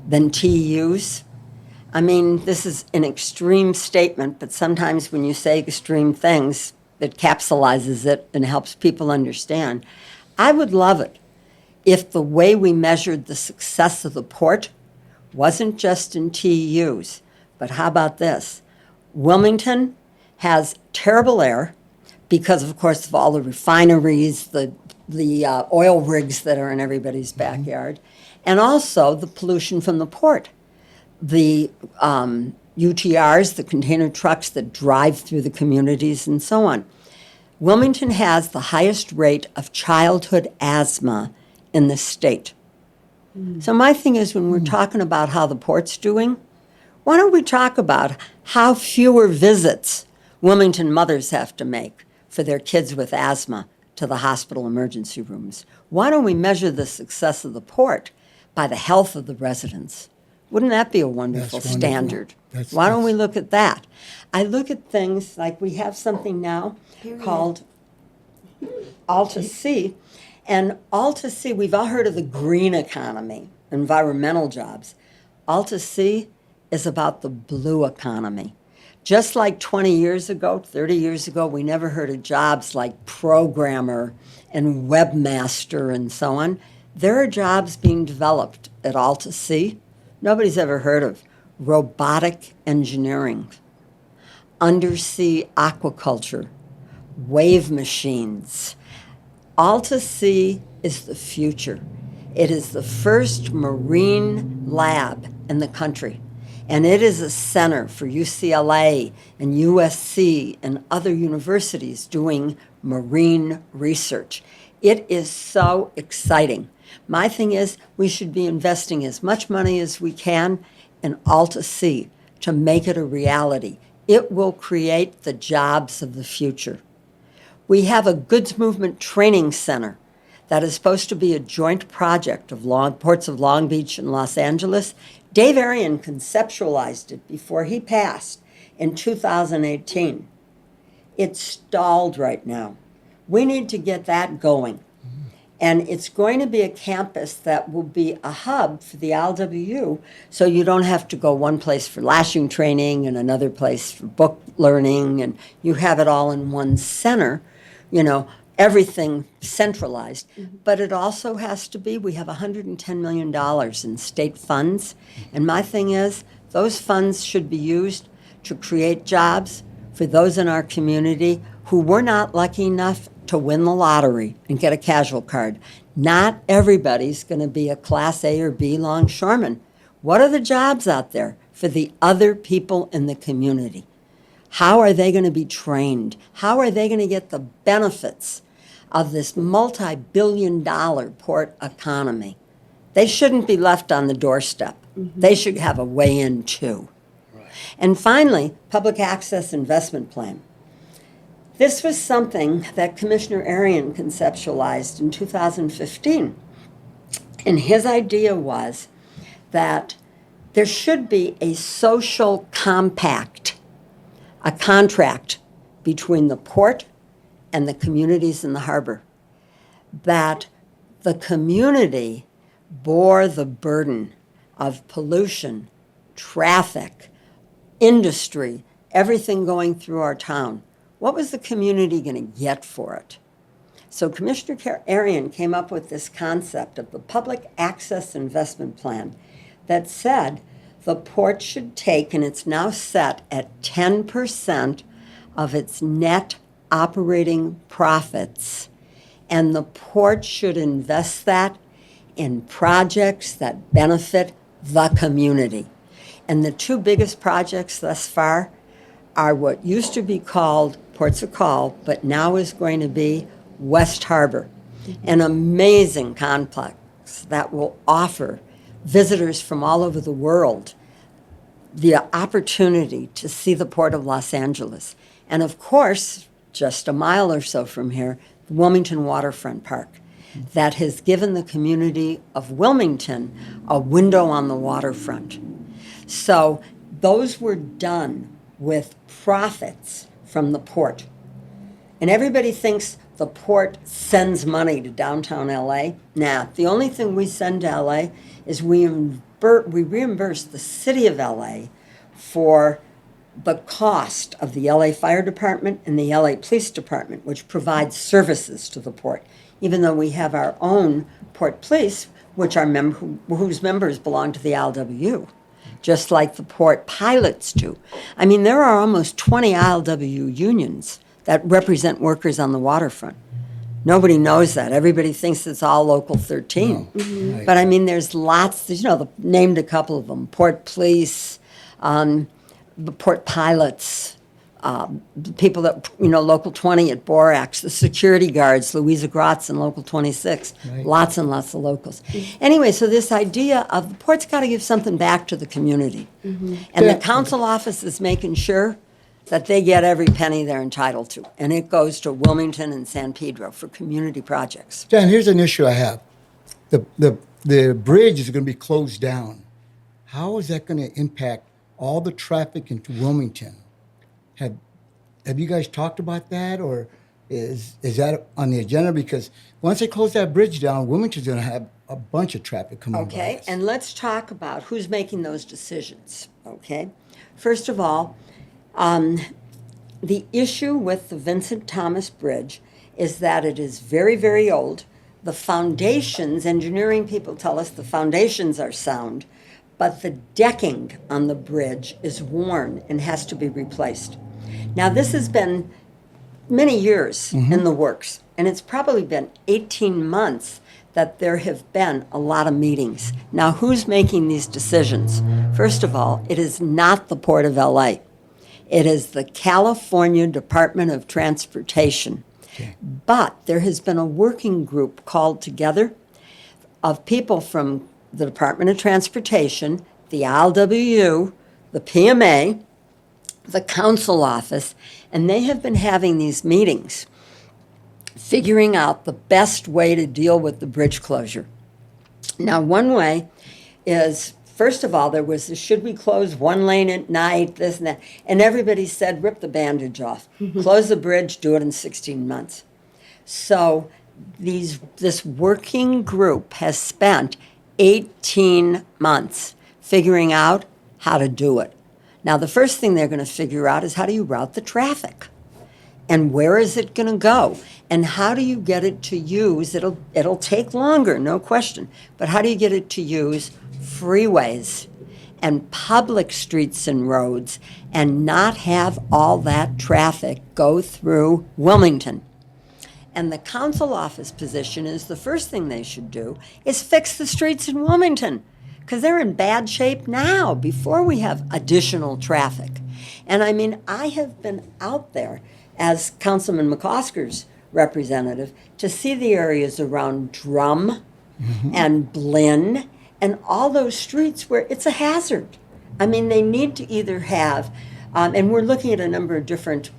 than TEUs. This is an extreme statement, but sometimes when you say extreme things, it capsulizes it and helps people understand. I would love it if the way we measured the success of the port wasn't just in TEUs, but how about this? Wilmington has terrible air because, of course, of all the refineries, the oil rigs that are in everybody's backyard, and also the pollution from the port. The UTRs, the container trucks that drive through the communities and so on. Wilmington has the highest rate of childhood asthma in the state. So my thing is, when we're talking about how the port's doing, why don't we talk about how fewer visits Wilmington mothers have to make for their kids with asthma to the hospital emergency rooms? Why don't we measure the success of the port by the health of the residents? Wouldn't that be a wonderful That's wonderful. standard? That's- Why don't we that's- look at that? I look at things like we have something now called Alta Sea. And Alta Sea, we've all heard of the green economy, environmental jobs. Alta Sea is about the blue economy. Just like 20 years ago, 30 years ago, we never heard of jobs like programmer and webmaster and so on. There are jobs being developed at Alta Sea nobody's ever heard of. Robotic engineering, undersea aquaculture, wave machines. Alta Sea is the future. It is the first marine lab in the country. And it is a center for UCLA and USC and other universities doing marine research. It is so exciting. My thing is, we should be investing as much money as we can in Alta Sea to make it a reality. It will create the jobs of the future. We have a goods movement training center that is supposed to be a joint project of Ports of Long Beach and Los Angeles. Dave Arian conceptualized it before he passed in 2018. It's stalled right now. We need to get that going. And it's going to be a campus that will be a hub for the ILWU, so you don't have to go one place for lashing training and another place for book learning, and you have it all in one center, everything centralized. But it also has to be, we have $110 million in state funds, and my thing is, those funds should be used to create jobs for those in our community who were not lucky enough to win the lottery and get a casual card. Not everybody's going to be a Class A or B longshoreman. What are the jobs out there for the other people in the community? How are they going to be trained? How are they going to get the benefits of this multi-billion-dollar port economy? They shouldn't be left on the doorstep. They should have a way in too. Right. And finally, public access investment plan. This was something that Commissioner Arian conceptualized in 2015. And his idea was that there should be a social compact, a contract between the port and the communities in the harbor, that the community bore the burden of pollution, traffic, industry, everything going through our town. What was the community going to get for it? So Commissioner Arian came up with this concept of the Public Access Investment Plan that said the port should take, and it's now set at 10% of its net operating profits, and the port should invest that in projects that benefit the community. And the two biggest projects thus far are what used to be called Ports of Call, but now is going to be West Harbor, an amazing complex that will offer visitors from all over the world the opportunity to see the Port of Los Angeles. And of course, just a mile or so from here, the Wilmington Waterfront Park that has given the community of Wilmington a window on the waterfront. So those were done with profits from the port. And everybody thinks the port sends money to downtown LA. Nah, the only thing we send to LA is we reimburse the city of LA for the cost of the LA Fire Department and the LA Police Department, which provides services to the port, even though we have our own port police, which are whose members belong to the ILWU, just like the port pilots do. I mean, there are almost 20 ILWU unions that represent workers on the waterfront. Nobody knows that. Everybody thinks it's all Local 13. No. Mm-hmm. Right. But I mean, there's lots, named a couple of them, port police, the port pilots, the people that, Local 20 at Borax, the security guards, Louisa Grotz and Local 26, Right. Lots and lots of locals. Anyway, so this idea of the port's got to give something back to the community. Mm-hmm. And the council office is making sure that they get every penny they're entitled to. And it goes to Wilmington and San Pedro for community projects. Dan, here's an issue I have. The bridge is going to be closed down. How is that going to impact all the traffic into Wilmington? Have you guys talked about that, or is that on the agenda? Because once they close that bridge down, Wilmington's going to have a bunch of traffic coming by. Okay, and let's talk about who's making those decisions, okay? First of all, the issue with the Vincent Thomas Bridge is that it is very, very old. The foundations, engineering people tell us the foundations are sound, but the decking on the bridge is worn and has to be replaced. Now, this has been many years in the works, and it's probably been 18 months that there have been a lot of meetings. Now, who's making these decisions? First of all, it is not the Port of LA. It is the California Department of Transportation. Okay. But there has been a working group called together of people from the Department of Transportation, the ILWU, the PMA, the council office, and they have been having these meetings, figuring out the best way to deal with the bridge closure. Now, one way is, first of all, there was the should we close one lane at night, this and that, and everybody said rip the bandage off, close the bridge, do it in 16 months. So this working group has spent 18 months figuring out how to do it. Now, the first thing they're going to figure out is how do you route the traffic? And where is it going to go? And how do you get it to use? It'll take longer, no question. But how do you get it to use freeways and public streets and roads and not have all that traffic go through Wilmington? And the council office position is the first thing they should do is fix the streets in Wilmington, because they're in bad shape now before we have additional traffic. And I mean, I have been out there as Councilman McCosker's representative to see the areas around Drum and Blinn and all those streets where it's a hazard. I mean, they need to either have, and we're looking at a number of different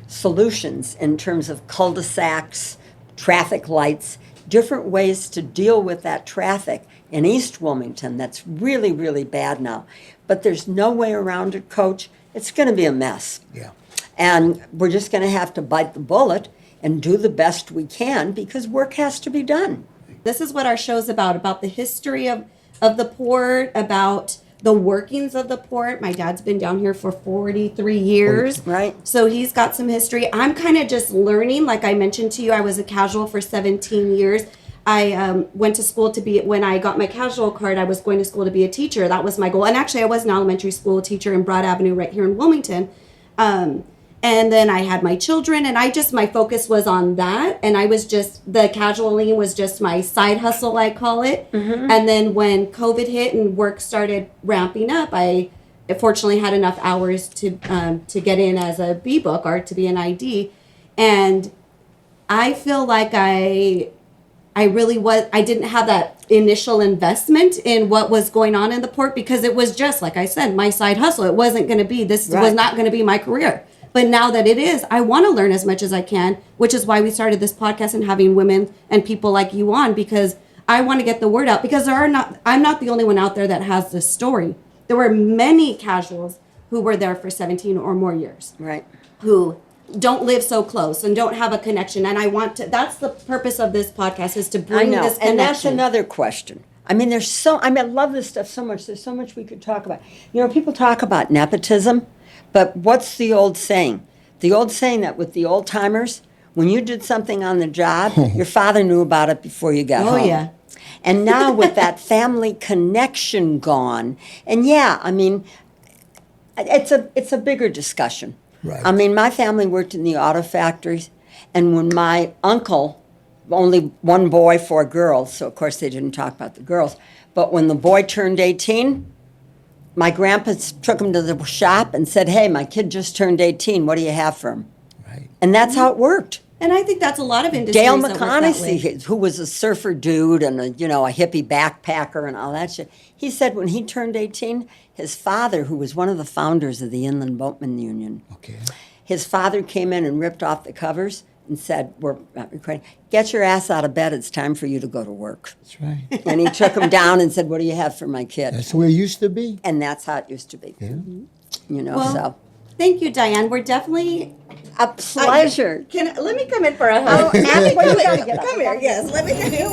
solutions in terms of cul-de-sacs, traffic lights, different ways to deal with that traffic in East Wilmington that's really, really bad now. But there's no way around it, Coach. It's going to be a mess. Yeah. And we're just going to have to bite the bullet and do the best we can because work has to be done. This is what our show's about the history of the port, about the workings of the port. My dad's been down here for 43 years. Right. So he's got some history. I'm kind of just learning. Like I mentioned to you, I was a casual for 17 years. I went to school to be, when I got my casual card, I was going to school to be a teacher. That was my goal. And actually, I was an elementary school teacher in Broad Avenue right here in Wilmington. And then I had my children, and my focus was on that. And I was just, the casualing was just my side hustle, I call it. Mm-hmm. And then when COVID hit and work started ramping up, I fortunately had enough hours to get in as a B-book or to be an ID. And I feel like I didn't have that initial investment in what was going on in the port because it was just, like I said, my side hustle. It wasn't going to be, was not going to be my career. But now that it is, I want to learn as much as I can, which is why we started this podcast and having women and people like you on, because I want to get the word out, because I'm not the only one out there that has this story. There were many casuals who were there for 17 or more years. Right. Who don't live so close and don't have a connection. And that's the purpose of this podcast, is to bring this connection. And that's another question. I mean, I love this stuff so much. There's so much we could talk about. You know, people talk about nepotism, but what's the old saying? The old saying that with the old timers, when you did something on the job, your father knew about it before you got home. Oh, yeah. And now with that family connection gone, and yeah, I mean, it's a bigger discussion. Right. I mean, my family worked in the auto factories, and when my uncle, only one boy, 4 girls, so of course they didn't talk about the girls, but when the boy turned 18, my grandpa took him to the shop and said, hey, my kid just turned 18, what do you have for him? Right. And that's how it worked. And I think that's a lot of industries. Dale that work that way. McConaughey, who was a surfer dude and a hippie backpacker and all that shit, he said when he turned 18, his father, who was one of the founders of the Inland Boatmen Union, his father came in and ripped off the covers and said, we're not recording, get your ass out of bed, it's time for you to go to work. That's right. And he took him down and said, what do you have for my kid? That's the way it used to be. And that's how it used to be. Yeah. You know, Well, so. Thank you, Diane. We're definitely A pleasure. let me come in for a hug. Well, you gotta get up. Come here. Yes, let me come in.